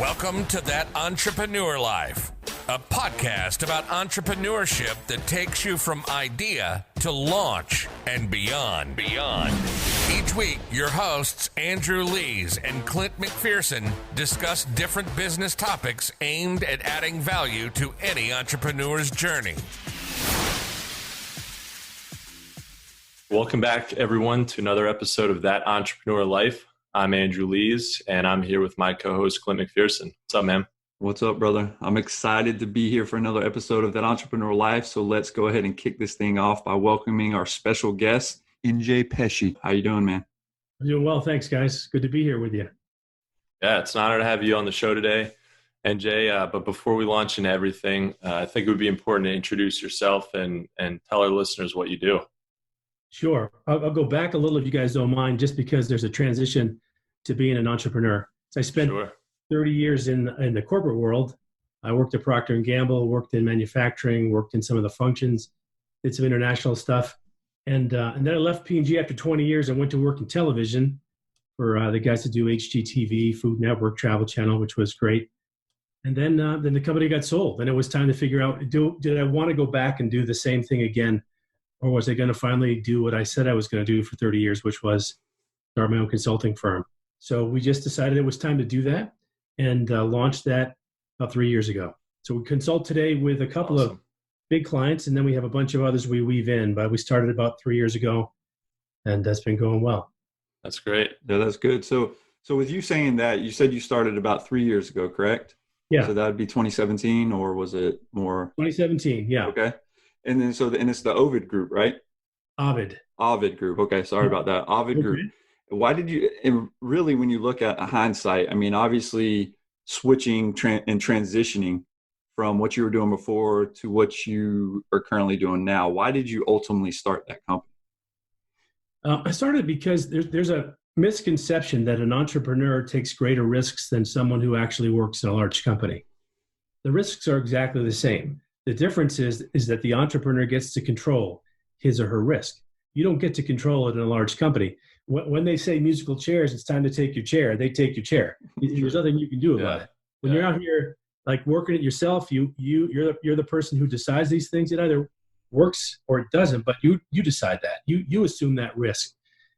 Welcome to That Entrepreneur Life, a podcast about entrepreneurship that takes you from idea to launch and beyond. Each week, your hosts, Andrew Lees and Clint McPherson, discuss different business topics aimed at adding value to any entrepreneur's journey. Welcome back, everyone, to another episode of That Entrepreneur Life. I'm Andrew Lees, and I'm here with my co-host, Clint McPherson. What's up, man? What's up, brother? I'm excited to be here for another episode of That Entrepreneur Life. So let's go ahead and kick this thing off by welcoming our special guest, NJ Pesci. How you doing, man? I'm doing well. Thanks, guys. Good to be here with you. Yeah, it's an honor to have you on the show today, NJ. But before we launch into everything, I think it would be important to introduce yourself and tell our listeners what you do. Sure. I'll go back a little if you guys don't mind, just because there's a transition to being an entrepreneur. So I spent 30 years in the corporate world. I worked at Procter and Gamble, worked in manufacturing, worked in some of the functions, did some international stuff. And then I left P&G after 20 years and went to work in television for the guys that do HGTV, Food Network, Travel Channel, which was great. And then the company got sold. And it was time to figure out, did I want to go back and do the same thing again? Or was I going to finally do what I said I was going to do for 30 years, which was start my own consulting firm? So we just decided it was time to do that and launched that about 3 years ago. So we consult today with a couple of big clients, and then we have a bunch of others we weave in. But we started about 3 years ago, and that's been going well. That's great. Yeah, that's good. So with you saying that, you said you started about 3 years ago, correct? Yeah. So that would be 2017, or was it more? 2017, yeah. Okay. And then and it's the Ovid group, right? Ovid group. Okay, sorry about that. Ovid group. Why did you, and really when you look at hindsight, I mean, obviously switching and transitioning from what you were doing before to what you are currently doing now, why did you ultimately start that company? I started because there's a misconception that an entrepreneur takes greater risks than someone who actually works in a large company. The risks are exactly the same. The difference is that the entrepreneur gets to control his or her risk. You don't get to control it in a large company. When they say musical chairs, it's time to take your chair. They take your chair. There's nothing you can do about it. When you're out here like working it yourself, you're the person who decides these things. It either works or it doesn't, but you decide that. You assume that risk.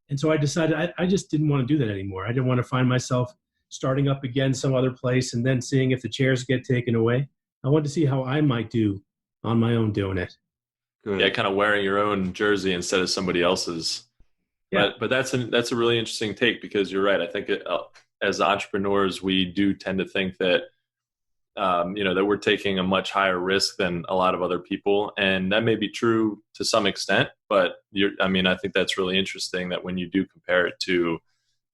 And so I decided I just didn't want to do that anymore. I didn't want to find myself starting up again some other place and then seeing if the chairs get taken away. I wanted to see how I might do on my own doing it. Good. Yeah, kind of wearing your own jersey instead of somebody else's. Yeah. But that's a really interesting take, because you're right. I think as entrepreneurs, we do tend to think that that we're taking a much higher risk than a lot of other people, and that may be true to some extent. But I think that's really interesting that when you do compare it to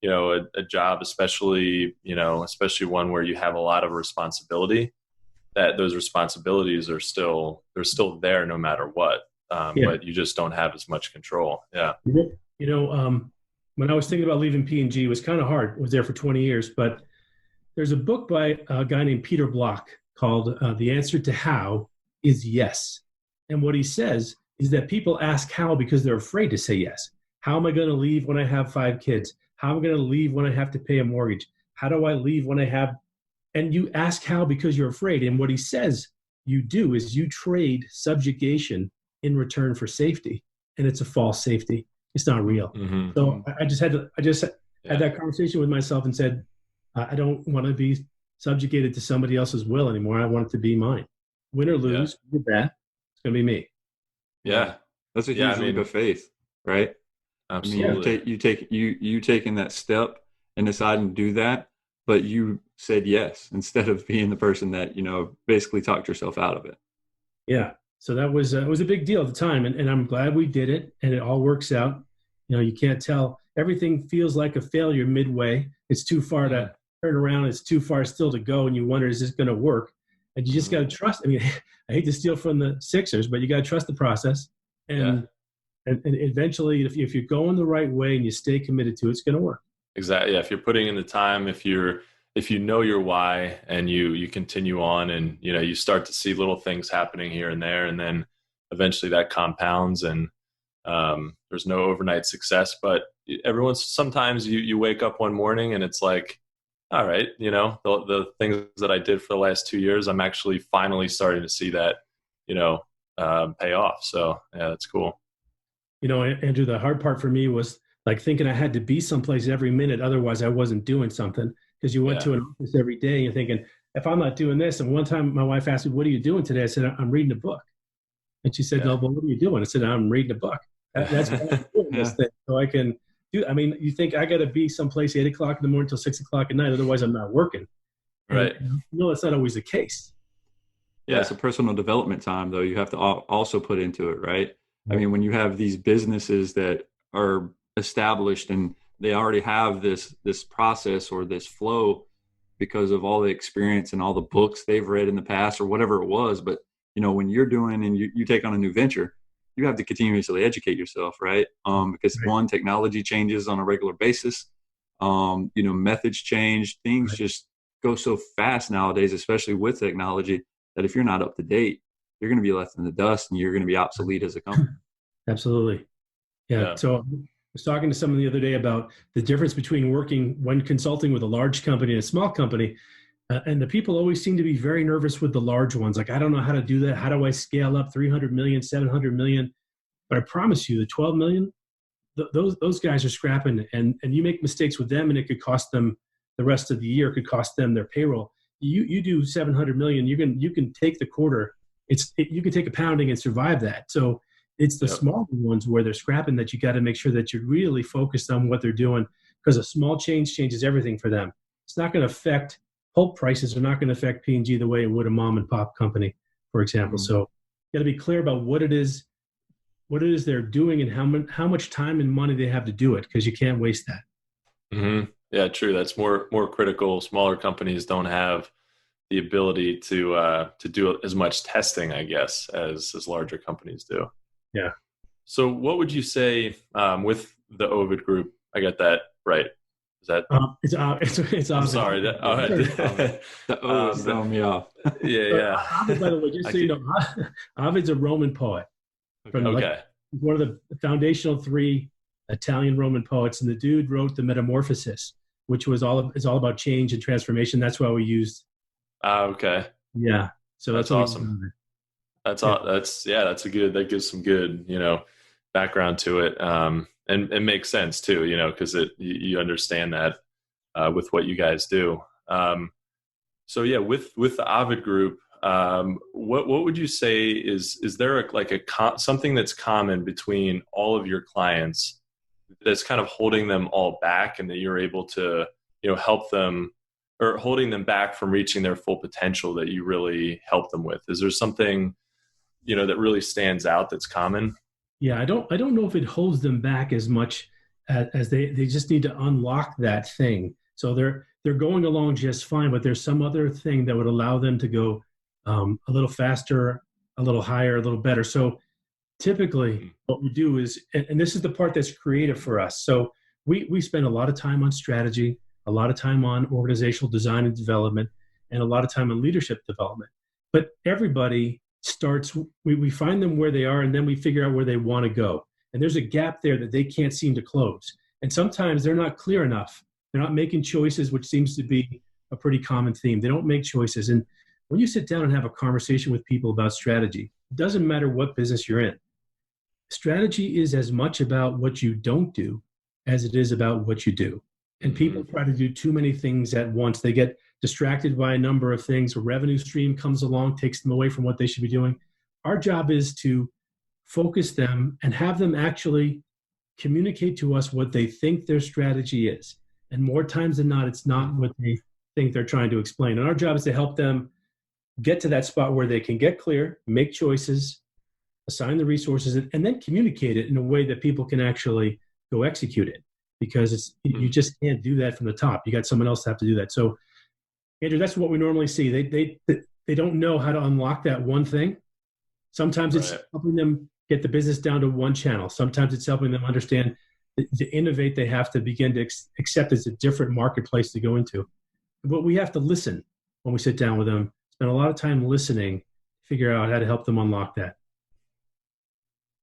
a job, especially one where you have a lot of responsibility, that those responsibilities are still there no matter what, but you just don't have as much control. Yeah. When I was thinking about leaving P&G, it was kind of hard. I was there for 20 years, but there's a book by a guy named Peter Block called The Answer to How is Yes. And what he says is that people ask how because they're afraid to say yes. How am I going to leave when I have 5 kids? How am I going to leave when I have to pay a mortgage? How do I leave when I have... And you ask how because you're afraid. And what he says you do is you trade subjugation in return for safety. And it's a false safety. It's not real. Mm-hmm. So I just had that conversation with myself and said, I don't want to be subjugated to somebody else's will anymore. I want it to be mine. Win or lose, good or bad, it's going to be me. Yeah. That's a huge leap of faith, right? Absolutely. I mean, you taking that step and deciding to do that, but you said yes instead of being the person that, basically talked yourself out of it. Yeah. So that was it was a big deal at the time. And I'm glad we did it, and it all works out. You can't tell. Everything feels like a failure midway. It's too far to turn around. It's too far still to go. And you wonder, is this going to work? And you just got to trust. I mean, I hate to steal from the Sixers, but you got to trust the process. And eventually, if you're going the right way and you stay committed to it, it's going to work. Exactly. Yeah. If you're putting in the time, if you know your why and you continue on, and you start to see little things happening here and there, and then eventually that compounds, and there's no overnight success. But sometimes you wake up one morning and it's like, all right, the things that I did for the last 2 years, I'm actually finally starting to see that, pay off. So yeah, that's cool. Andrew, the hard part for me was like thinking I had to be someplace every minute. Otherwise I wasn't doing something, because you went to an office every day and you're thinking, if I'm not doing this. And one time my wife asked me, what are you doing today? I said, I'm reading a book. And she said, no, but what are you doing? I said, I'm reading a book. That's why I'm doing this thing. So I can do, you think I got to be someplace 8 o'clock in the morning till 6 o'clock at night. Otherwise I'm not working. Right. And, that's not always the case. Yeah. It's a personal development time though. You have to also put into it, right? I mean, when you have these businesses that are established and they already have this process or this flow because of all the experience and all the books they've read in the past or whatever it was. But, when you're doing and you take on a new venture, you have to continuously educate yourself, right? Because one, technology changes on a regular basis. Methods change. Things just go so fast nowadays, especially with technology, that if you're not up to date, you're going to be left in the dust and you're going to be obsolete as a company. Absolutely. Yeah. So I was talking to someone the other day about the difference between working when consulting with a large company and a small company. And the people always seem to be very nervous with the large ones. Like, I don't know how to do that. How do I scale up 300 million, 700 million? But I promise you the 12 million, those guys are scrapping, and you make mistakes with them and it could cost them the rest of the year. It could cost them their payroll. You do 700 million, you can take the quarter. You can take a pounding and survive that. So it's the small ones where they're scrapping that you got to make sure that you're really focused on what they're doing, because a small change changes everything for them. It's not going to affect pulp prices, are not going to affect P&G the way it would a mom and pop company, for example. So you got to be clear about what it is they're doing and how much time and money they have to do it, because you can't waste that. Mm-hmm. Yeah, true. That's more critical. Smaller companies don't have the ability to do as much testing, I guess, as larger companies do. Yeah. So what would you say with the Ovid group? I got that right. Is that it's I'm sorry. The O is throwing me off. Yeah. Ovid, by the way, just so you know, Ovid's a Roman poet. Okay. One of the foundational 3 Italian Roman poets, and the dude wrote the Metamorphosis, which is all about change and transformation. That's why we used. Okay. Yeah. So that's awesome. That gives some good, background to it. And it makes sense too, because you understand that with what you guys do. So yeah, with the Ovid group, what would you say is there something that's common between all of your clients that's kind of holding them all back, and that you're able to, help them, or holding them back from reaching their full potential that you really help them with? Is there something, that really stands out that's common? Yeah, I don't know if it holds them back as much as they just need to unlock that thing. So they're going along just fine, but there's some other thing that would allow them to go a little faster, a little higher, a little better. So typically what we do is, and this is the part that's creative for us. So we spend a lot of time on strategy, a lot of time on organizational design and development, and a lot of time on leadership development. But everybody starts, we find them where they are, and then we figure out where they want to go. And there's a gap there that they can't seem to close. And sometimes they're not clear enough. They're not making choices, which seems to be a pretty common theme. They don't make choices. And when you sit down and have a conversation with people about strategy, it doesn't matter what business you're in. Strategy is as much about what you don't do as it is about what you do. And people try to do too many things at once. They get distracted by a number of things. A revenue stream comes along, takes them away from what they should be doing. Our job is to focus them and have them actually communicate to us what they think their strategy is. And more times than not, it's not what they think they're trying to explain. And our job is to help them get to that spot where they can get clear, make choices, assign the resources, and then communicate it in a way that people can actually go execute it. Because you just can't do that from the top. You got someone else to have to do that. So, Andrew, that's what we normally see. They don't know how to unlock that one thing. Sometimes it's helping them get the business down to one channel. Sometimes it's helping them understand to innovate. They have to begin to accept it's a different marketplace to go into. But we have to listen when we sit down with them. Spend a lot of time listening, figure out how to help them unlock that.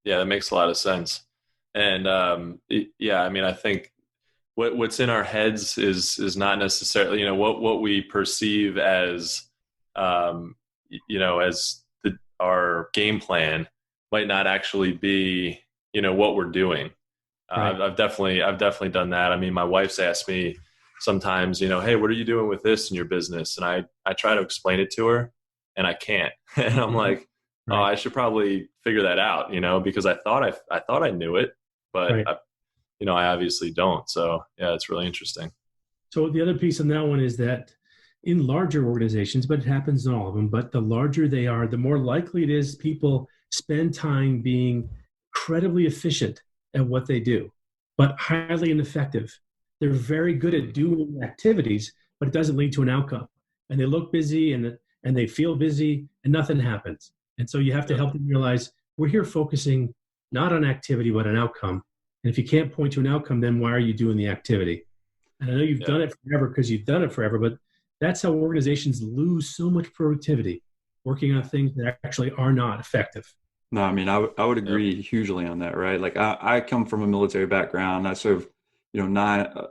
Yeah, that makes a lot of sense. And I think what's in our heads is not necessarily, what we perceive as, as our game plan might not actually be, what we're doing. Right. I've definitely done that. I mean, my wife's asked me sometimes, hey, what are you doing with this in your business? And I try to explain it to her, and I can't. And I'm like, Right. oh, I should probably figure that out, because I thought I knew it, but Right. I obviously don't. So yeah, it's really interesting. So the other piece on that one is that in larger organizations, but it happens in all of them, but the larger they are, the more likely it is people spend time being incredibly efficient at what they do, but highly ineffective. They're very good at doing activities, but it doesn't lead to an outcome. And they look busy and they feel busy and nothing happens. And so you have to help them realize we're here focusing not on activity, but an outcome. And if you can't point to an outcome, then why are you doing the activity? And I know you've done it forever because you've done it forever, but that's how organizations lose so much productivity, working on things that actually are not effective. No, I mean, I would agree hugely on that, right? Like I come from a military background. I served,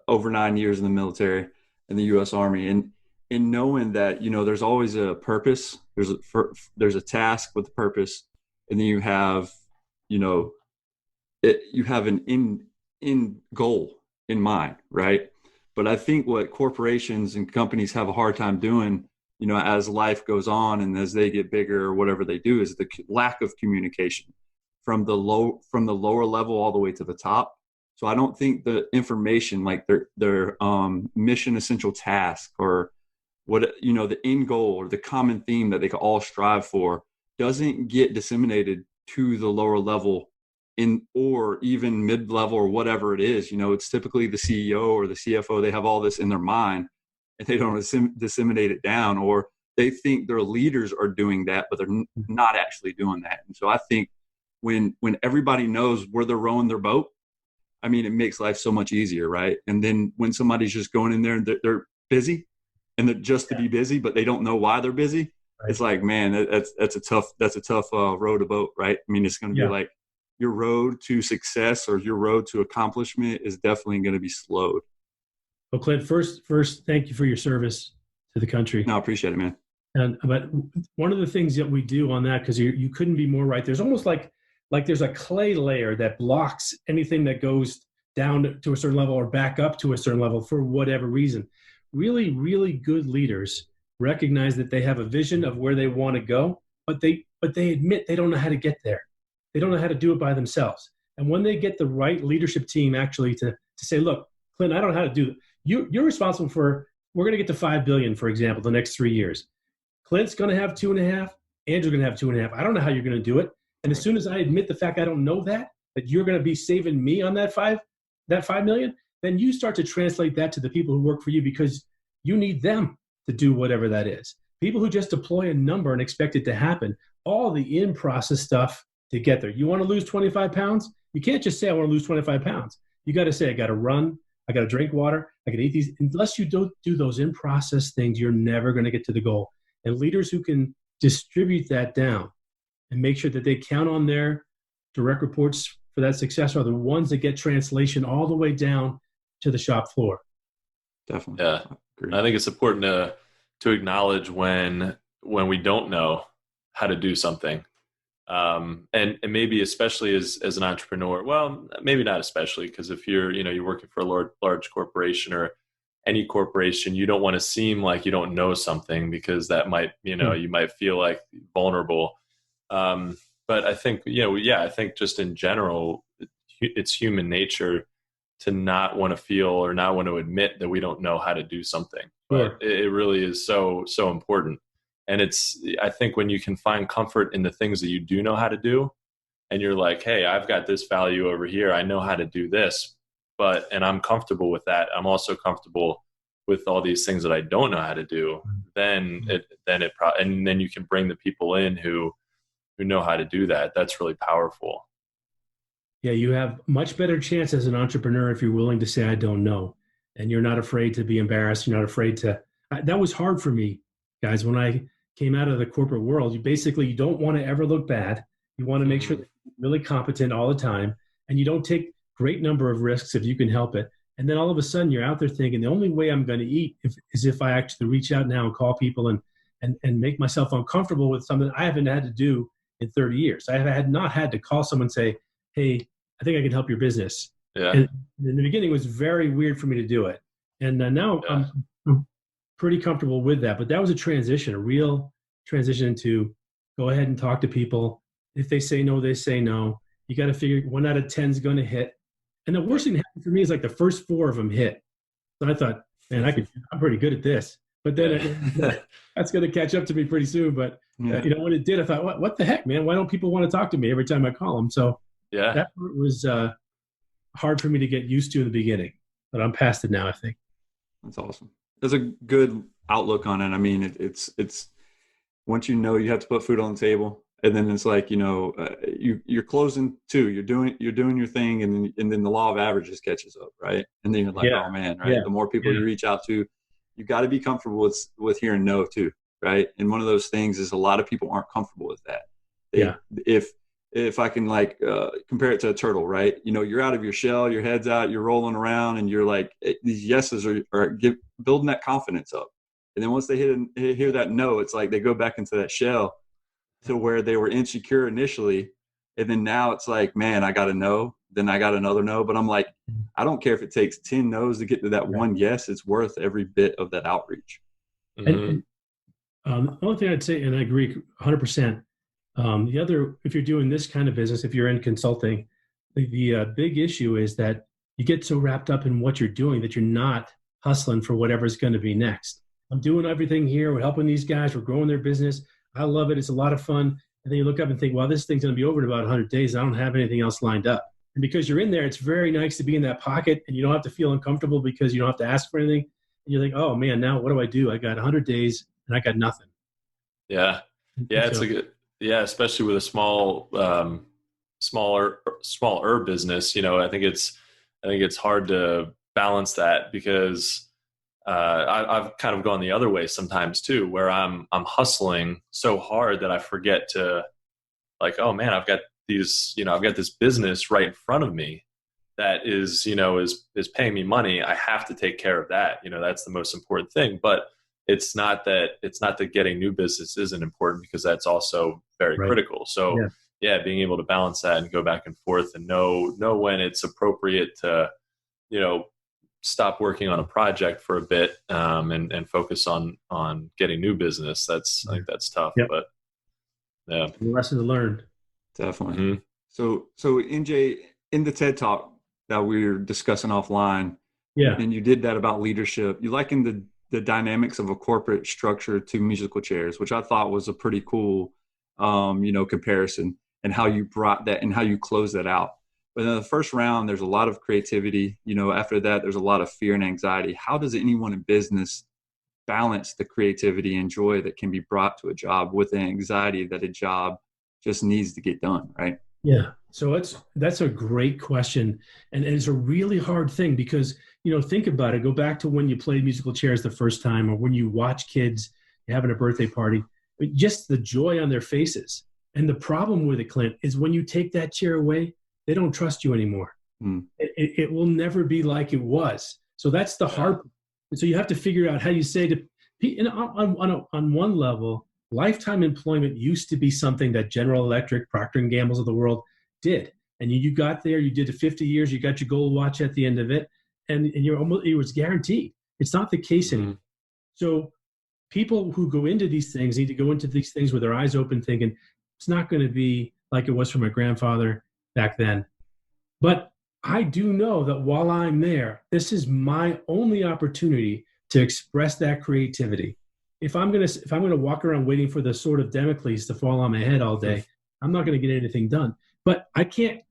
over 9 years in the military in the U.S. Army, and in knowing that, there's always a purpose. There's a task with a purpose, and then you have, you have an end goal in mind, right? But I think what corporations and companies have a hard time doing, as life goes on and as they get bigger or whatever they do, is the lack of communication from the lower level all the way to the top. So I don't think the information, like their mission essential task or what, the end goal or the common theme that they could all strive for, doesn't get disseminated to the lower level or even mid-level or whatever it is. It's typically the CEO or the CFO. They have all this in their mind and they don't disseminate it down, or they think their leaders are doing that, but they're not actually doing that. And so I think when everybody knows where they're rowing their boat, I mean, it makes life so much easier, right? And then when somebody's just going in there and they're busy and they're just to be busy, but they don't know why they're busy. Right. It's like, man, that's a tough row to boat, right? I mean, it's going to be like your road to success or your road to accomplishment is definitely going to be slowed. Well, Clint, first, thank you for your service to the country. No, I appreciate it, man. But one of the things that we do on that, because you couldn't be more right, there's almost like there's a clay layer that blocks anything that goes down to a certain level or back up to a certain level for whatever reason. Really, really good leaders recognize that they have a vision of where they want to go, but they admit they don't know how to get there. They don't know how to do it by themselves. And when they get the right leadership team actually to say, look, Clint, I don't know how to do it. You're responsible for, we're going to get to 5 billion, for example, the next 3 years. Clint's going to have 2.5. Andrew's going to have 2.5. I don't know how you're going to do it. And as soon as I admit the fact I don't know that you're going to be saving me on that 5 million, then you start to translate that to the people who work for you, because you need them to do whatever that is. People who just deploy a number and expect it to happen, all the in-process stuff to get there. You want to lose 25 pounds? You can't just say, I want to lose 25 pounds. You got to say, I got to run, I got to drink water, I got to eat these. Unless you don't do those in-process things, you're never going to get to the goal. And leaders who can distribute that down and make sure that they count on their direct reports for that success are the ones that get translation all the way down to the shop floor. Definitely. Yeah. I think it's important to acknowledge when we don't know how to do something. And maybe especially as an entrepreneur, well, maybe not especially, because if you're working for a large corporation or any corporation, you don't want to seem like you don't know something, because that might, you might feel like vulnerable. But I think, I think just in general, it's human nature to not want to feel or not want to admit that we don't know how to do something. But it really is so important. And I think when you can find comfort in the things that you do know how to do, and you're like, hey, I've got this value over here, I know how to do this, and I'm comfortable with that. I'm also comfortable with all these things that I don't know how to do. Then you can bring the people in who know how to do that. That's really powerful. Yeah, you have much better chance as an entrepreneur if you're willing to say, I don't know. And you're not afraid to be embarrassed. You're not afraid to. That was hard for me, guys, when I came out of the corporate world. You don't want to ever look bad. You want to make sure that you're really competent all the time. And you don't take great number of risks if you can help it. And then all of a sudden you're out there thinking the only way I'm going to eat is if I actually reach out now and call people and make myself uncomfortable with something I haven't had to do in 30 years. I had not had to call someone and say, hey, I think I can help your business. Yeah. And in the beginning, it was very weird for me to do it. And now I'm pretty comfortable with that. But that was a real transition to go ahead and talk to people. If they say no, they say no. You got to figure 1 out of 10 is going to hit. And the worst thing that happened for me is like the first 4 of them hit. So I thought, man, I'm pretty good at this. But then that's going to catch up to me pretty soon. But when it did, I thought, what the heck, man? Why don't people want to talk to me every time I call them? So that part was hard for me to get used to in the beginning. But I'm past it now, I think. That's awesome. There's a good outlook on it. I mean, it's once you have to put food on the table, and then it's like you're closing too. You're doing your thing, and then the law of averages catches up, right? And then you're like, oh man, right? The more people you reach out to, you got to be comfortable with hearing no too, right? And one of those things is a lot of people aren't comfortable with that. If I can compare it to a turtle, right? You're out of your shell, your head's out, you're rolling around, and you're like, these yeses are building that confidence up. And then once they hear that no, it's like they go back into that shell to where they were insecure initially. And then now it's like, man, I got a no, then I got another no. But I'm like, I don't care if it takes 10 no's to get to that one yes, it's worth every bit of that outreach. Mm-hmm. And the only thing I'd say, and I agree 100%, the other, if you're doing this kind of business, if you're in consulting, the big issue is that you get so wrapped up in what you're doing that you're not hustling for whatever's going to be next. I'm doing everything here. We're helping these guys. We're growing their business. I love it. It's a lot of fun. And then you look up and think, well, this thing's going to be over in about 100 days. I don't have anything else lined up. And because you're in there, it's very nice to be in that pocket, and you don't have to feel uncomfortable because you don't have to ask for anything. And you think, oh man, now what do I do? I got 100 days and I got nothing. Yeah. Yeah. It's especially with a smaller business, I think it's hard to balance that because I've kind of gone the other way sometimes too, where I'm hustling so hard that I forget to oh man, I've got this business right in front of me that is paying me money. I have to take care of that. That's the most important thing. But it's not that getting new business isn't important, because that's also very critical. So being able to balance that and go back and forth and know when it's appropriate to, stop working on a project for a bit and focus on getting new business. I think that's tough, but yeah. Lesson learned. Definitely. Mm-hmm. So NJ, in the TED Talk that we were discussing offline, and you did that about leadership, you likened the dynamics of a corporate structure to musical chairs, which I thought was a pretty cool, comparison, and how you brought that and how you closed that out. But in the first round, there's a lot of creativity. After that, there's a lot of fear and anxiety. How does anyone in business balance the creativity and joy that can be brought to a job with the anxiety that a job just needs to get done, right? Yeah. So that's a great question. And it's a really hard thing because, think about it. Go back to when you played musical chairs the first time, or when you watch kids having a birthday party, just the joy on their faces. And the problem with it, Clint, is when you take that chair away, they don't trust you anymore. It will never be like it was. So that's the hard part. So you have to figure out how you say to people, on one level, lifetime employment used to be something that General Electric, Procter and Gamble's of the world did. And you got there, you did it 50 years, you got your gold watch at the end of it, and it was guaranteed. It's not the case anymore. So people who go into these things need to go into these things with their eyes open, thinking it's not going to be like it was for my grandfather back then. But I do know that while I'm there, this is my only opportunity to express that creativity. If I'm gonna walk around waiting for the sword of Damocles to fall on my head all day, I'm not going to get anything done. But I can't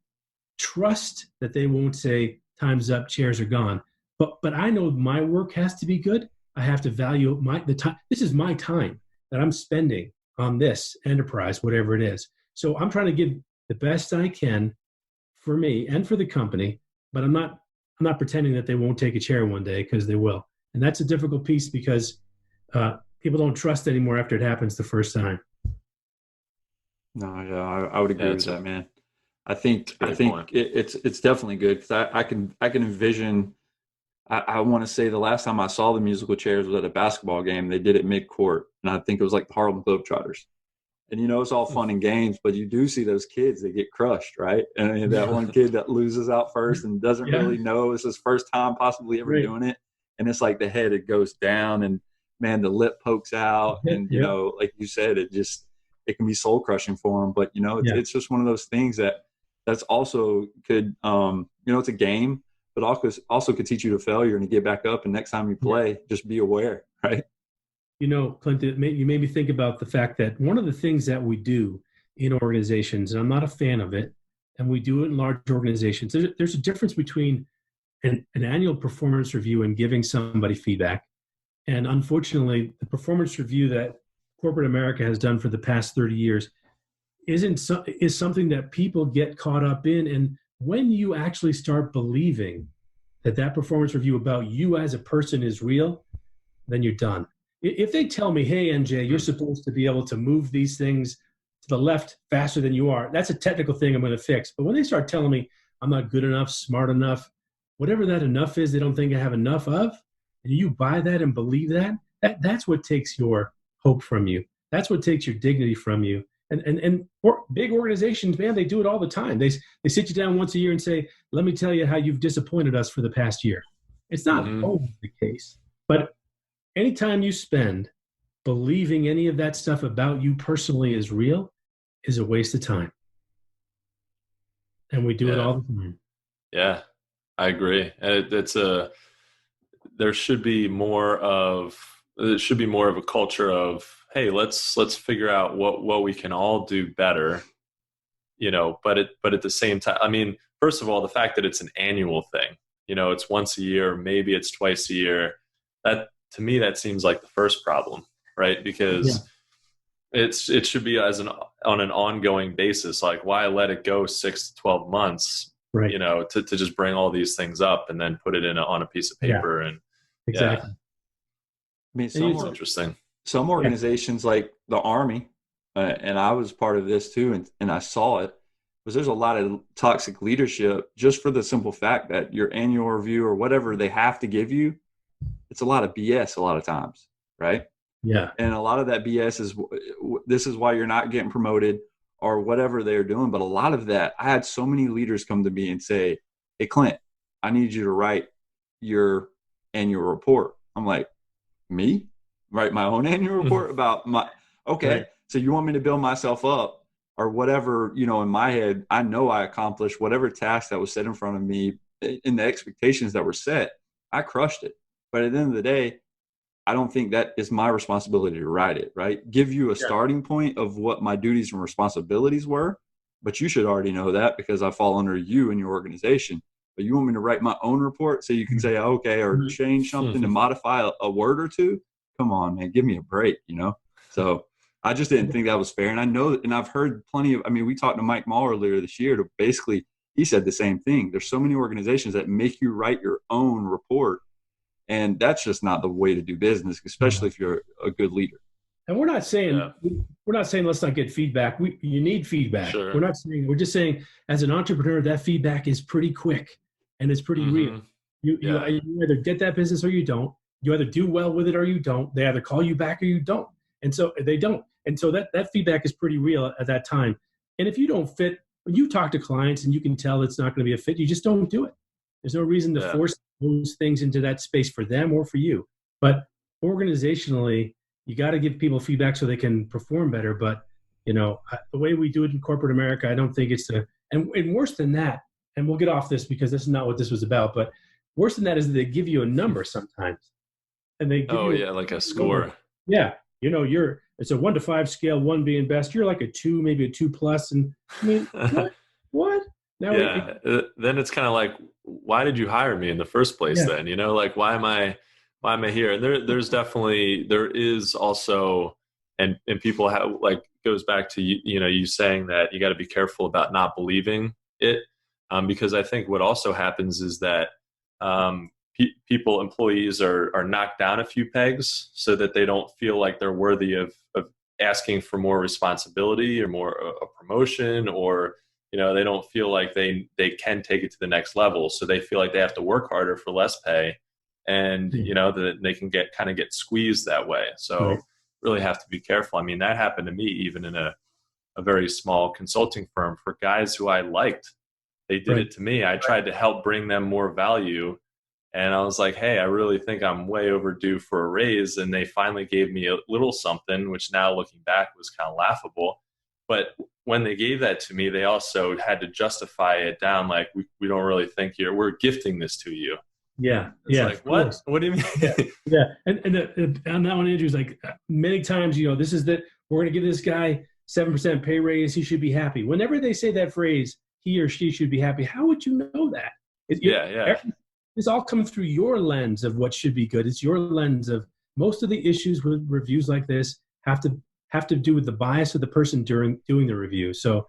trust that they won't say time's up, chairs are gone. But I know my work has to be good. I have to value the time. This is my time that I'm spending on this enterprise, whatever it is. So I'm trying to give the best I can for me and for the company, but I'm not pretending that they won't take a chair one day, because they will. And that's a difficult piece because people don't trust anymore after it happens the first time. No, yeah, I would agree with that, man. I think it's definitely good, because I can envision I want to say the last time I saw the musical chairs was at a basketball game. They did it mid-court, and I think it was like the Harlem Globetrotters. And it's all fun and games, but you do see those kids that get crushed, right? And that one kid that loses out first and doesn't really know it's his first time possibly ever doing it. And it's like the head, it goes down, and man, the lip pokes out. And, like you said, it can be soul crushing for him. But, it's just one of those things that's also could, it's a game, but also could teach you to failure and to get back up. And next time you play, just be aware, right? Clint, you made me think about the fact that one of the things that we do in organizations, and I'm not a fan of it, and we do it in large organizations, there's a difference between an annual performance review and giving somebody feedback. And unfortunately, the performance review that corporate America has done for the past 30 years is something that people get caught up in. And when you actually start believing that performance review about you as a person is real, then you're done. If they tell me, hey, NJ, you're supposed to be able to move these things to the left faster than you are, that's a technical thing I'm going to fix. But when they start telling me I'm not good enough, smart enough, whatever that enough is, they don't think I have enough of, and you buy that and believe that's what takes your hope from you. That's what takes your dignity from you. And big organizations, man, they do it all the time. They sit you down once a year and say, let me tell you how you've disappointed us for the past year. It's not always the case, but anytime you spend believing any of that stuff about you personally is real is a waste of time. And we do it all the time. Yeah, I agree. There should be more of a culture of, hey, let's figure out what we can all do better, but at the same time, I mean, first of all, the fact that it's an annual thing, it's once a year, maybe it's twice a year, that to me, that seems like the first problem, right? Because it should be on an ongoing basis. Like, why let it go 6 to 12 months, right? To just bring all these things up and then put it on a piece of paper. And exactly. I mean, it's interesting. Some organizations like the Army, and I was part of this too, and I saw it, was there's a lot of toxic leadership just for the simple fact that your annual review or whatever they have to give you, it's a lot of BS a lot of times, right? Yeah. And a lot of that BS is, this is why you're not getting promoted or whatever they're doing. But a lot of that, I had so many leaders come to me and say, hey, Clint, I need you to write your annual report. I'm like, me? Write my own annual report about my, okay. Right. So you want me to build myself up or whatever, in my head, I know I accomplished whatever task that was set in front of me in the expectations that were set. I crushed it. But at the end of the day, I don't think that is my responsibility to write it, right? Give you a starting point of what my duties and responsibilities were, but you should already know that because I fall under you and your organization. But you want me to write my own report so you can say, okay, or change something and modify a word or two? Come on, man, give me a break, So I just didn't think that was fair. And I know, and I've heard plenty of, we talked to Mike Mall earlier this year to basically, he said the same thing. There's so many organizations that make you write your own report. And that's just not the way to do business, especially if you're a good leader. And we're not saying let's not get feedback. You need feedback. Sure. We're just saying as an entrepreneur, that feedback is pretty quick and it's pretty real. You either get that business or you don't. You either do well with it or you don't. They either call you back or you don't. And so they don't. And so that feedback is pretty real at that time. And if you don't fit, when you talk to clients and you can tell it's not going to be a fit, you just don't do it. There's no reason to force those things into that space for them or for you. But organizationally, you got to give people feedback so they can perform better. But, the way we do it in corporate America, I don't think it's and worse than that, and we'll get off this because this is not what this was about, but worse than that is that they give you a number sometimes. And they give you like a score. Number. Yeah. It's a 1 to 5 scale, 1 being best. You're like a 2, maybe a 2+. And what? Now then it's kind of like, why did you hire me in the first place then? Why am I here? And there is also, and people have, goes back to, you saying that you got to be careful about not believing it. Because I think what also happens is that employees are knocked down a few pegs so that they don't feel like they're worthy of asking for more responsibility or more a promotion, or they don't feel like they can take it to the next level. So they feel like they have to work harder for less pay and that they can get squeezed that way. So really have to be careful. I mean, that happened to me even in a very small consulting firm for guys who I liked. They did it to me. I tried to help bring them more value. And I was like, hey, I really think I'm way overdue for a raise. And they finally gave me a little something, which now looking back was kind of laughable. But when they gave that to me, they also had to justify it down. Like, we don't really think we're gifting this to you. Yeah. It's like, what? What do you mean? Yeah. And on that one, Andrew's like, many times, this is that we're going to give this guy 7% pay raise. He should be happy. Whenever they say that phrase, he or she should be happy. How would you know that? It's all coming through your lens of what should be good. It's your lens of most of the issues with reviews like this have to do with the bias of the person during doing the review. So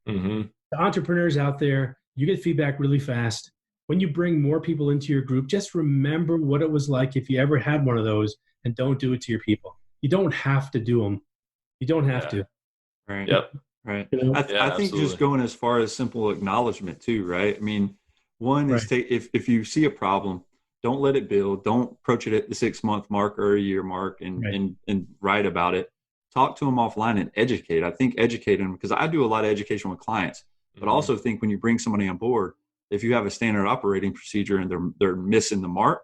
the entrepreneurs out there, you get feedback really fast. When you bring more people into your group, just remember what it was like if you ever had one of those, and don't do it to your people. You don't have to do them. You don't have to. Right. Yep. Right. I think just going as far as simple acknowledgement too, right? I mean, one is if you see a problem, don't let it build. Don't approach it at the 6-month mark or a year mark and write about it. Talk to them offline and educate. I think educate them, because I do a lot of education with clients, but I also think when you bring somebody on board, if you have a standard operating procedure and they're missing the mark,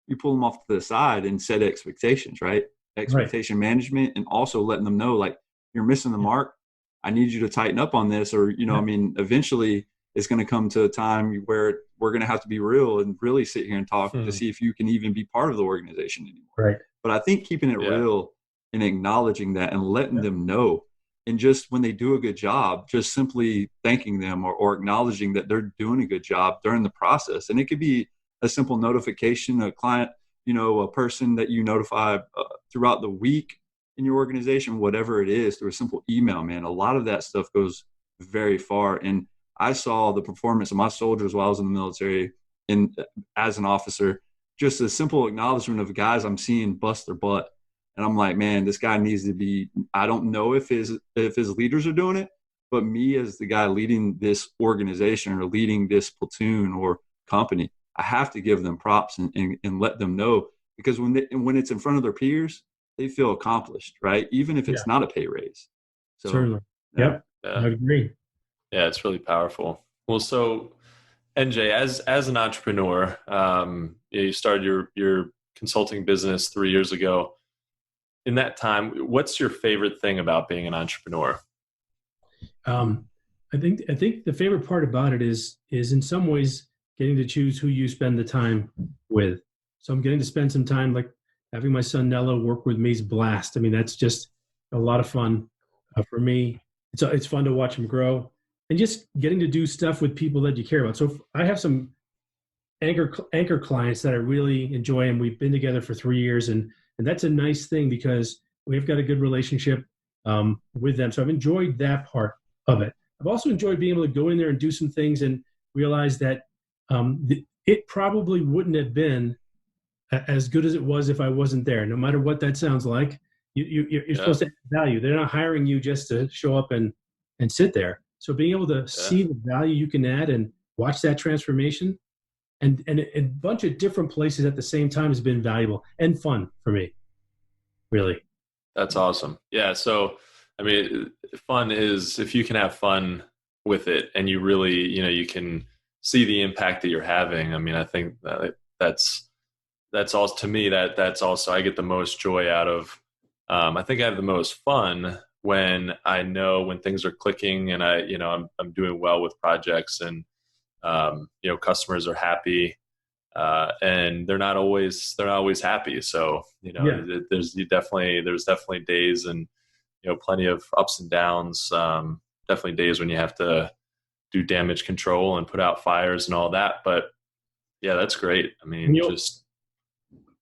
you pull them off to the side and set expectations, right? Expectation management, and also letting them know, like, you're missing the mark. I need you to tighten up on this, or, I mean, eventually it's going to come to a time where we're going to have to be real and really sit here and talk to see if you can even be part of the organization anymore. Right. But I think keeping it real and acknowledging that and letting them know, and just when they do a good job, just simply thanking them or acknowledging that they're doing a good job during the process. And it could be a simple notification, a client, a person that you notify throughout the week in your organization, whatever it is, through a simple email, man. A lot of that stuff goes very far. And I saw the performance of my soldiers while I was in the military as an officer, just a simple acknowledgement of guys I'm seeing bust their butt. And I'm like, man, this guy needs to be, I don't know if his leaders are doing it, but me as the guy leading this organization or leading this platoon or company, I have to give them props and let them know, because when it's in front of their peers, they feel accomplished, right? Even if it's not a pay raise. So, certainly. Yep. I agree. Yeah, it's really powerful. Well, so NJ, as an entrepreneur, you started your consulting business 3 years ago. In that time, what's your favorite thing about being an entrepreneur? I think the favorite part about it is in some ways getting to choose who you spend the time with. So I'm getting to spend some time, like having my son Nello work with me is a blast. I mean, that's just a lot of fun for me. It's fun to watch him grow, and just getting to do stuff with people that you care about. So I have some anchor clients that I really enjoy, and we've been together for 3 years, and that's a nice thing because we've got a good relationship with them. So I've enjoyed that part of it. I've also enjoyed being able to go in there and do some things and realize that it probably wouldn't have been as good as it was if I wasn't there. No matter what that sounds like, you're supposed to add value. They're not hiring you just to show up and sit there. So being able to see the value you can add and watch that transformation and a bunch of different places at the same time has been valuable and fun for me, really. That's awesome. Yeah. So, I mean, fun is if you can have fun with it and you really, you can see the impact that you're having. I mean, I think that's also, to me, that's also, I get the most joy out of, I think I have the most fun when I know when things are clicking and I'm doing well with projects and, customers are happy, and they're not always happy. So, there's definitely days and, plenty of ups and downs, definitely days when you have to do damage control and put out fires and all that. But yeah, that's great. I mean, I was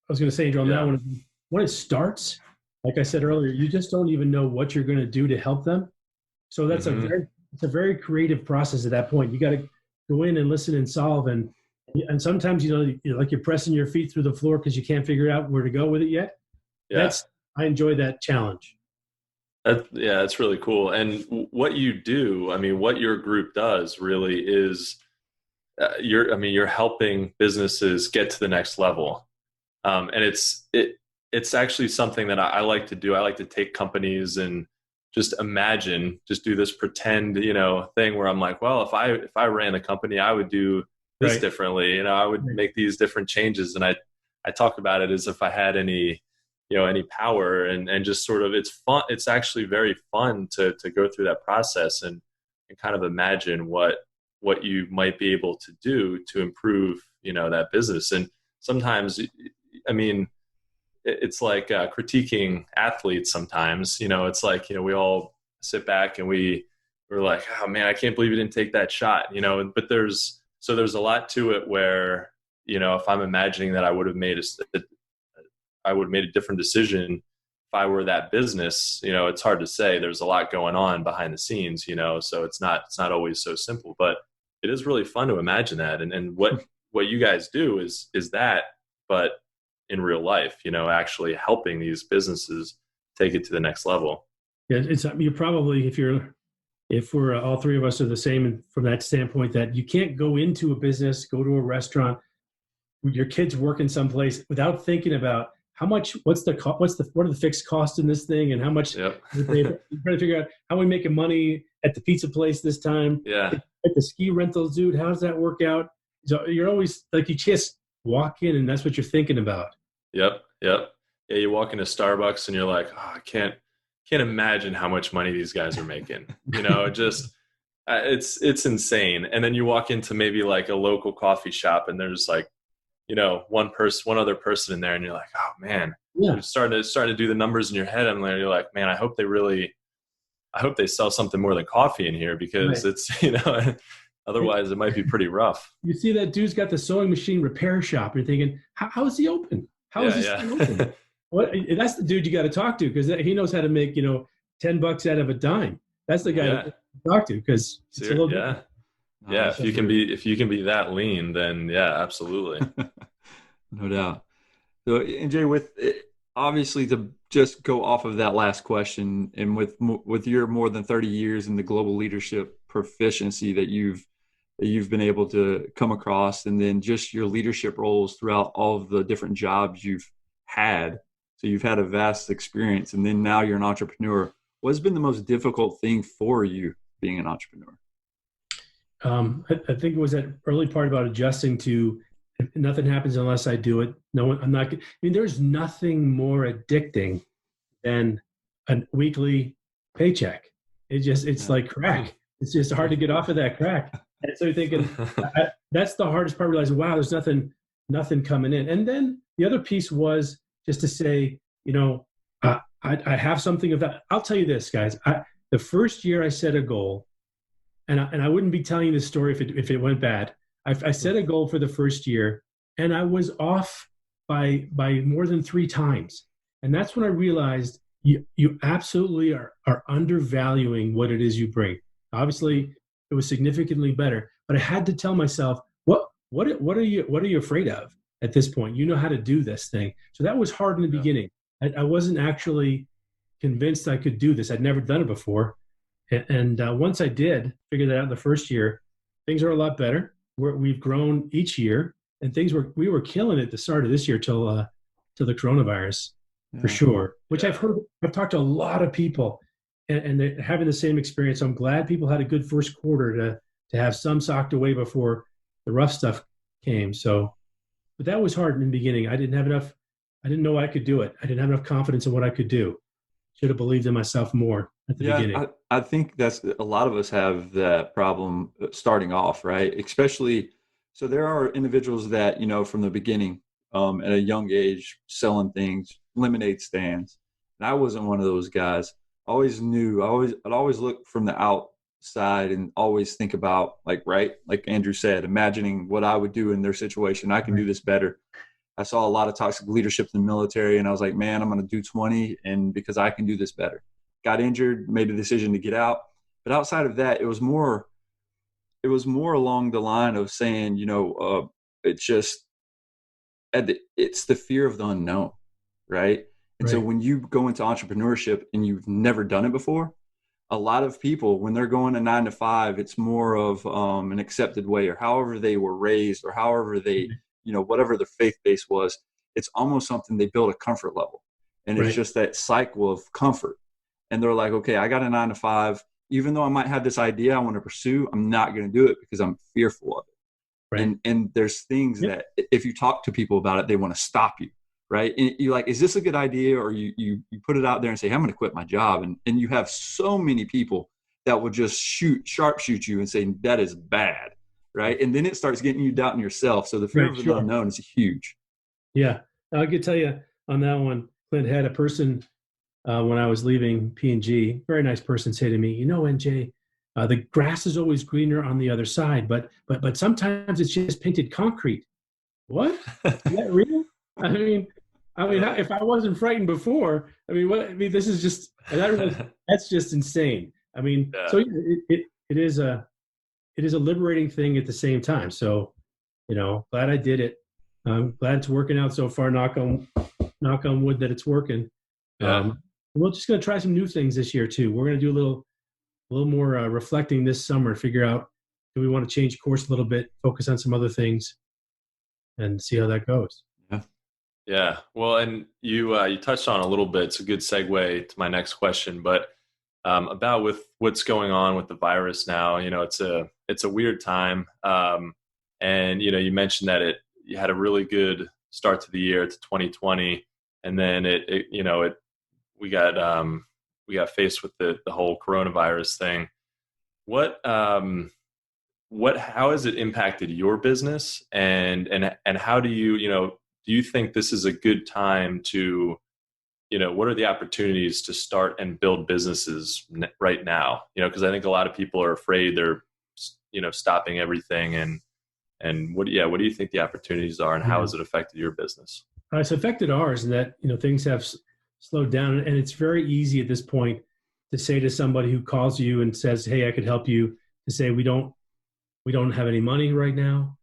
going to say, Andrew, on that one, when it starts, like I said earlier, you just don't even know what you're going to do to help them. So that's it's a very creative process at that point. You got to go in and listen and solve. And sometimes, you're pressing your feet through the floor because you can't figure out where to go with it yet. Yeah. I enjoy that challenge. That's really cool. And what you do, I mean, what your group does really is you're helping businesses get to the next level. And it's actually something that I like to do. I like to take companies and just do this pretend, thing where I'm like, well, if I ran a company, I would do this differently. I would make these different changes. And I talk about it as if I had any power, and just sort of, it's fun. It's actually very fun to go through that process and kind of imagine what you might be able to do to improve, that business. And sometimes, I mean, it's like critiquing athletes sometimes. It's like, we all sit back and we're like, oh man, I can't believe you didn't take that shot, but there's a lot to it where, if I'm imagining that I would have made a different decision if I were that business, it's hard to say. There's a lot going on behind the scenes, so it's not always so simple, but it is really fun to imagine that. And what you guys do is that, but in real life, actually helping these businesses take it to the next level. Yeah, you're probably, if we're all three of us are the same from that standpoint, that you can't go into a business, go to a restaurant, your kids working someplace without thinking about how much, what are the fixed costs in this thing, and how much. Yep. You're trying to figure out how we making money at the pizza place this time. Yeah. At the ski rentals, dude, how does that work out? So you're always like, you just walk in and that's what you're thinking about. Yep. Yeah, you walk into Starbucks and you're like, oh, I can't imagine how much money these guys are making. Just it's insane. And then you walk into maybe like a local coffee shop and there's like, one other person in there, and you're like, oh man, you're starting to do the numbers in your head, and you're like, man, I hope they sell something more than coffee in here, because it's, otherwise it might be pretty rough. You see that dude's got the sewing machine repair shop. You're thinking, how is he open? How is this thing open? That's the dude you got to talk to, because he knows how to make, $10 out of a dime. That's the guy to talk to, because it's a little bit. Yeah, if you can be that lean, then yeah, absolutely. No doubt. So NJ, with obviously, to just go off of that last question, and with your more than 30 years in the global leadership proficiency that you've been able to come across, and then just your leadership roles throughout all of the different jobs you've had. So you've had a vast experience, and then now you're an entrepreneur. What's been the most difficult thing for you being an entrepreneur? I think it was that early part about adjusting to nothing happens unless I do it. There's nothing more addicting than a weekly paycheck. It's like crack. It's just hard to get off of that crack. And so you're thinking, that's the hardest part, realizing, wow, there's nothing coming in. And then the other piece was just to say, I have something of that. I'll tell you this, guys. The first year I set a goal, and I wouldn't be telling you this story if it went bad. I set a goal for the first year, and I was off by more than 3 times. And that's when I realized you absolutely are undervaluing what it is you bring. Obviously, it was significantly better, but I had to tell myself, what are you afraid of at this point? You know how to do this thing. So that was hard in the beginning. I wasn't actually convinced I could do this. I'd never done it before. And once I did figure that out in the first year, things are a lot better. We've grown each year, and we were killing it at the start of this year till the coronavirus, for sure. Which I've talked to a lot of people, and they're having the same experience. I'm glad people had a good first quarter to have some socked away before the rough stuff came. So, but that was hard in the beginning. I didn't know I could do it. I didn't have enough confidence in what I could do. Should have believed in myself more at the beginning. I think that's a lot of us have that problem starting off, right? Especially, so there are individuals that, from the beginning, at a young age, selling things, lemonade stands. And I wasn't one of those guys. I'd always look from the outside and always think about, like Andrew said, imagining what I would do in their situation. I can do this better. I saw a lot of toxic leadership in the military, and I was like, man, I'm going to do 20, and because I can do this better. Got injured, made a decision to get out. But outside of that, it was more along the line of saying, it's the fear of the unknown, right? And so when you go into entrepreneurship and you've never done it before, a lot of people, when they're going to 9 to 5, it's more of an accepted way, or however they were raised, or however they, whatever their faith base was. it's almost something they build a comfort level. And it's just that cycle of comfort. And they're like, okay, I got a 9 to 5. Even though I might have this idea I want to pursue, I'm not going to do it because I'm fearful of it. Right. And there's things that if you talk to people about it, they want to stop you. Right. And you're like, is this a good idea? Or you put it out there and say, I'm going to quit my job. And you have so many people that will just sharpshoot you and say, that is bad. Right. And then it starts getting you doubting yourself. So the fear of the unknown is huge. Yeah. I could tell you on that one, Clint, had a person when I was leaving P&G, very nice person, say to me, NJ, the grass is always greener on the other side, but sometimes it's just painted concrete. What? Is that real? I mean, if I wasn't frightened before, this is just, that's just insane. So it is a liberating thing at the same time. So, glad I did it. I'm glad it's working out so far. Knock on wood that it's working. We're just going to try some new things this year too. We're going to do a little more reflecting this summer, figure out, do we want to change course a little bit, focus on some other things, and see how that goes. Yeah. Well, and you touched on a little bit. It's a good segue to my next question, but about with what's going on with the virus now, it's a weird time. And you mentioned that you had a really good start to the year to 2020, and then we got faced with the whole coronavirus thing. How has it impacted your business, and how do you think this is a good time to, what are the opportunities to start and build businesses right now? Because I think a lot of people are afraid they're, stopping everything, and what do you think the opportunities are, and how has it affected your business? It's affected ours in that, things have slowed down, and it's very easy at this point to say to somebody who calls you and says, hey, I could help you, to say, we don't have any money right now.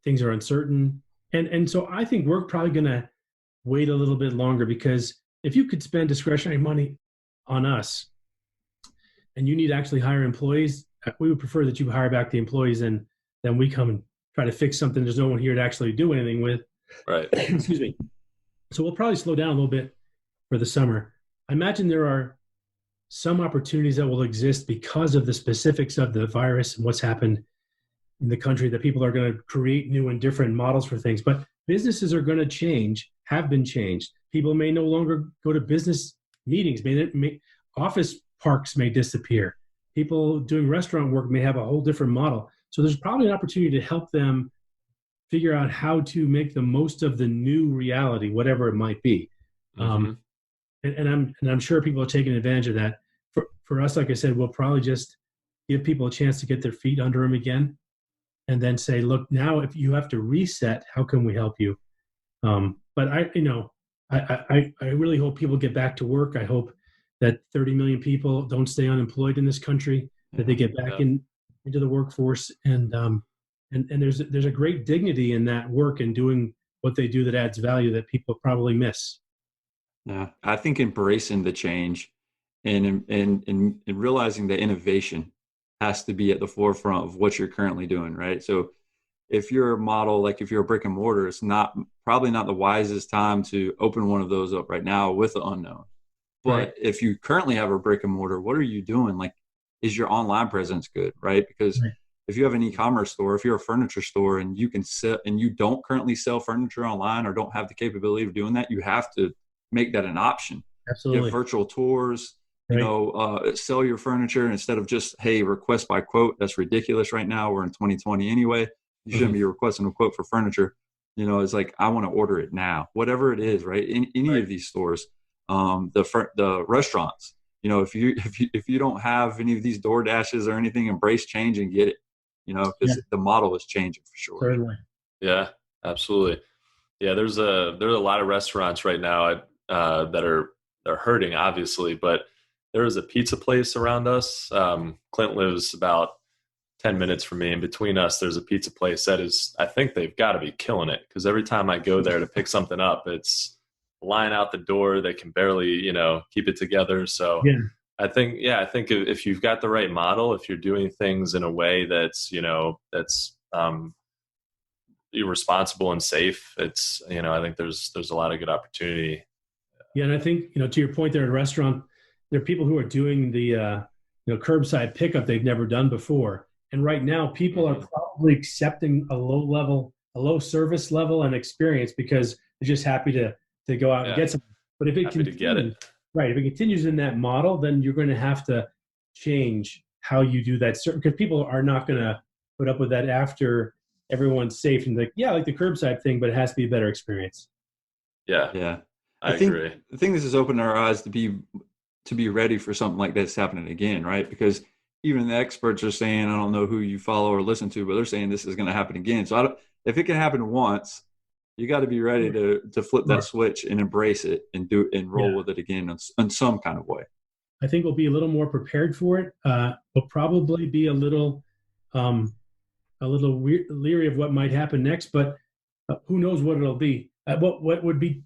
Things are uncertain. And so I think we're probably going to wait a little bit longer, because if you could spend discretionary money on us and you need to actually hire employees, we would prefer that you hire back the employees and then we come and try to fix something there's no one here to actually do anything with. Right. Excuse me. So we'll probably slow down a little bit for the summer. I imagine there are some opportunities that will exist because of the specifics of the virus and what's happened in the country, that people are going to create new and different models for things. But businesses are going to change, have been changed. People may no longer go to business meetings. Office parks may disappear. People doing restaurant work may have a whole different model. So there's probably an opportunity to help them figure out how to make the most of the new reality, whatever it might be. Mm-hmm. And I'm sure people are taking advantage of that. For us, like I said, we'll probably just give people a chance to get their feet under them again, and then say, look, now if you have to reset, how can we help you? But I really hope people get back to work. I hope that 30 million people don't stay unemployed in this country, that they get back into the workforce. And there's a great dignity in that work and doing what they do that adds value that people probably miss. Yeah, I think embracing the change and realizing that innovation has to be at the forefront of what you're currently doing, right? So if you're a model, like if you're a brick and mortar, it's probably not the wisest time to open one of those up right now with the unknown. But if you currently have a brick and mortar, what are you doing? Like, is your online presence good, right? Because if you have an e-commerce store, if you're a furniture store and you can sell, and you don't currently sell furniture online or don't have the capability of doing that, you have to make that an option. Absolutely. Give virtual tours, sell your furniture instead of just, hey, request by quote. That's ridiculous right now. We're in 2020 anyway. You shouldn't be requesting a quote for furniture. It's like, I want to order it now, whatever it is, right? In any of these stores, the restaurants, if you don't have any of these door dashes or anything, embrace change and get it, because the model is changing for sure. Certainly. Yeah, absolutely. Yeah. There's a lot of restaurants right now they're hurting, obviously, but there is a pizza place around us. Clint lives about 10 minutes from me, and between us, there's a pizza place that is, I think they've got to be killing it, because every time I go there to pick something up, it's line out the door. They can barely, keep it together. So I think if you've got the right model, if you're doing things in a way that's responsible and safe, it's, I think there's a lot of good opportunity. Yeah. And I think, to your point there at a restaurant, there are people who are doing the, curbside pickup they've never done before. And right now people are probably accepting a low service level and experience because they're just happy to go out and get something. But if it continues, right, if it continues in that model, then you're going to have to change how you do that. Because people are not going to put up with that after everyone's safe and like the curbside thing, but it has to be a better experience. Yeah. I think agree. The thing this has opened our eyes to be ready for something like this happening again, right? Because even the experts are saying, I don't know who you follow or listen to, but they're saying this is going to happen again. So if it can happen once, you got to be ready to flip that switch and embrace it and roll with it again in some kind of way. I think we'll be a little more prepared for it. We'll probably be a little leery of what might happen next, but who knows what it'll be. What would be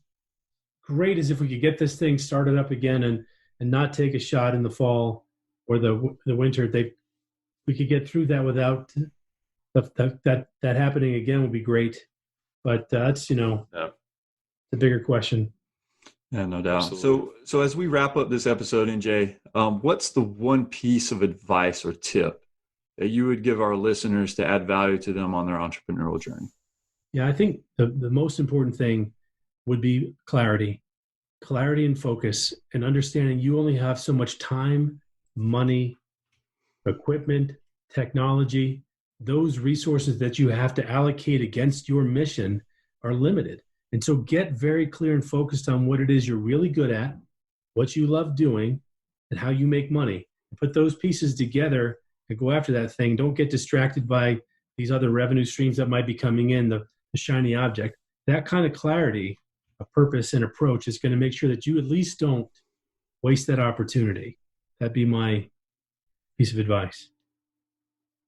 great is if we could get this thing started up again and not take a shot in the fall or the winter. We could get through that without that happening again would be great. But that's the bigger question. Yeah, no doubt. Absolutely. So as we wrap up this episode, NJ, what's the one piece of advice or tip that you would give our listeners to add value to them on their entrepreneurial journey? Yeah, I think the most important thing would be clarity and focus, and understanding you only have so much time, money, equipment, technology. Those resources that you have to allocate against your mission are limited. And so get very clear and focused on what it is you're really good at, what you love doing, and how you make money. Put those pieces together and go after that thing. Don't get distracted by these other revenue streams that might be coming in, the shiny object. That kind of clarity, a purpose and approach is going to make sure that you at least don't waste that opportunity. That'd be my piece of advice.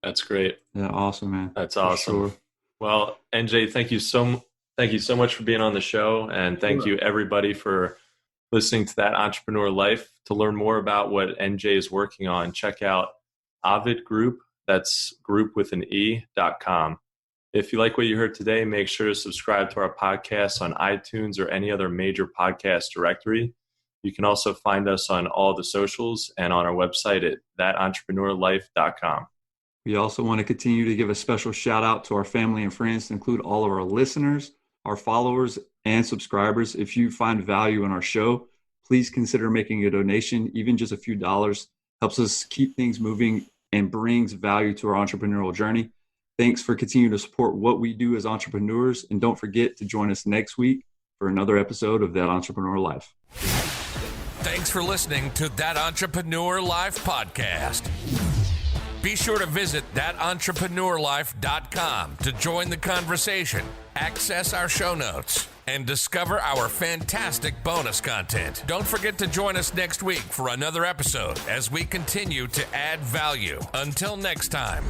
That's great. Yeah, awesome, man. That's awesome. Sure. Well, NJ, thank you so much for being on the show, and thank you everybody for listening to That Entrepreneur Life. To learn more about what NJ is working on, check out Ovid Group. That's group with an E.com. If you like what you heard today, make sure to subscribe to our podcast on iTunes or any other major podcast directory. You can also find us on all the socials and on our website at thatentrepreneurlife.com. We also want to continue to give a special shout out to our family and friends, to include all of our listeners, our followers, and subscribers. If you find value in our show, please consider making a donation. Even just a few dollars helps us keep things moving and brings value to our entrepreneurial journey. Thanks for continuing to support what we do as entrepreneurs. And don't forget to join us next week for another episode of That Entrepreneur Life. Thanks for listening to That Entrepreneur Life podcast. Be sure to visit thatentrepreneurlife.com to join the conversation, access our show notes, and discover our fantastic bonus content. Don't forget to join us next week for another episode as we continue to add value. Until next time.